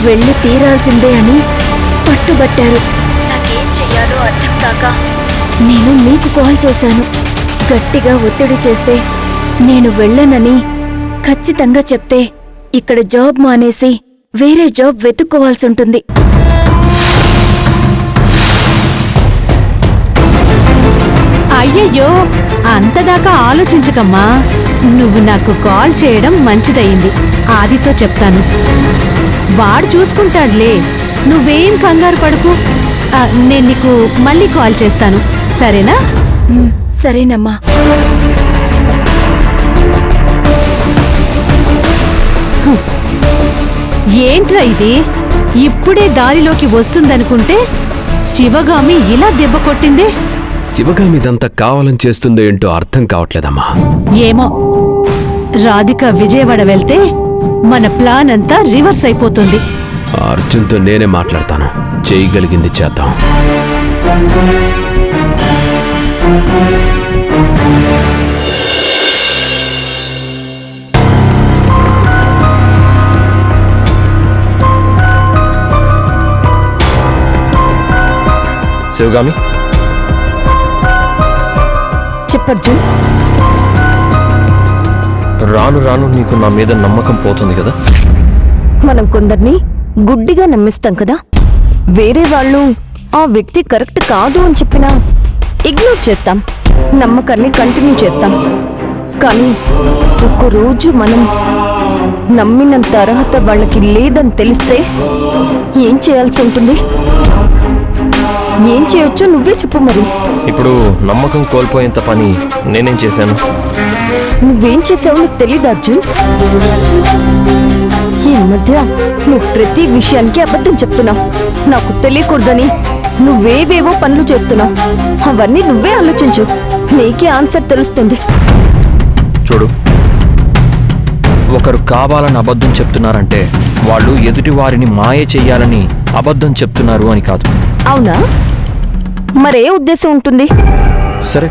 వెళ్ళి తీరాల్సిందే అని పట్టుబట్టారు. నాకేం చెయ్యాలో అర్థం కాక నేను మీకు కాల్ చేశాను. గట్టిగా ఒత్తిడి చేస్తే నేను వెళ్ళనని ఖచ్చితంగా చెప్తే ఇక్కడ జాబ్ మానేసి వేరే జాబ్ వెతుక్కోవాల్సుంటుంది. అయ్యయ్యో, అంతదాకా ఆలోచించకమ్మా. నువ్వు నాకు కాల్ చేయడం మంచిదయింది. ఆదితో చెప్తాను, వాడు చూసుకుంటాడులే. నువ్వేం కంగారు పడుకు. నేను నీకు మళ్ళీ కాల్ చేస్తాను, సరేనా? సరేనమ్మా. ఏంట్రా ఇది? ఇప్పుడే దారిలోకి వస్తుందనుకుంటే శివగామి ఇలా దెబ్బ కొట్టింది. శివగామి ఇదంతా కావాలని చేస్తుందో ఏంటో అర్థం కావట్లేదమ్మా. ఏమో, రాధిక విజయవాడ వెళ్తే మన ప్లాన్ అంతా రివర్స్ అయిపోతుంది. అర్జున్తో నేనే మాట్లాడతాను, చేయగలిగింది చేద్దాం. శివగామి, చెప్పర్జున్. రాను రాను నీకు నా మీద నమ్మకం పోతుంది కదా. మనం కొందరిని గుడ్డిగా నమ్మిస్తాం కదా. వేరే వాళ్ళు ఆ వ్యక్తి కరెక్ట్ కాదు అని చెప్పినా ఇగ్నోర్ చేస్తాం, నమ్మకాన్ని కంటిన్యూ చేస్తాం. కానీ ఒక్కరోజు మనం నమ్మినంత అర్హత వాళ్ళకి లేదని తెలిస్తే ఏం చేయాల్సి ఉంటుంది? ఏం చేయొచ్చో నువ్వే చెప్పు మరి. ఇప్పుడు నమ్మకం కోల్పోయేంత పని నేనేం చేశాను? నువ్వేం చేసావో నీకు తెలీదు అర్జున్. ఈ మధ్య నువ్వు ప్రతి విషయానికి అబద్ధం చెప్తున్నావు. నాకు తెలియకూడదని నువ్వేవేవో పనులు చేస్తున్నావు. అవన్నీ నువ్వే ఆలోచించు, నీకే ఆన్సర్ తెలుస్తుంది. చూడు, ఒకరు కావాలని అబద్ధం చెప్తున్నారంటే వాళ్ళు ఎదుటి వారిని మాయ చెయ్యాలని అబద్ధం చెప్తున్నారు అని కాదు. అవునా? మరే ఉద్దేశం ఉంటుంది? సరే,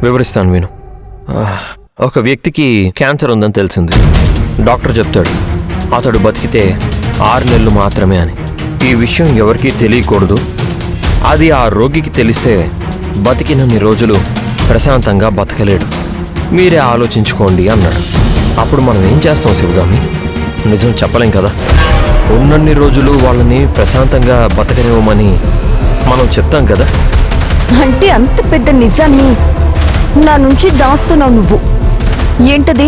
వివరిస్తాను విను. ఒక వ్యక్తికి క్యాన్సర్ ఉందని తెలిసింది. డాక్టర్ చెప్తాడు అతడు బతికితే 6 నెలలు మాత్రమే అని. ఈ విషయం ఎవరికీ తెలియకూడదు. అది ఆ రోగికి తెలిస్తే బతికినన్ని రోజులు ప్రశాంతంగా బతకలేడు. మీరే ఆలోచించుకోండి అన్నాడు. అప్పుడు మనం ఏం చేస్తాం శివగామి? నిజం చెప్పలేం కదా. ఉన్నన్ని రోజులు వాళ్ళని ప్రశాంతంగా బతకనివ్వమని మనం చెప్తాం కదా. అంటే అంత పెద్ద నిజాన్ని నా నుంచి దాస్తున్నావు నువ్వు. ఏంటది?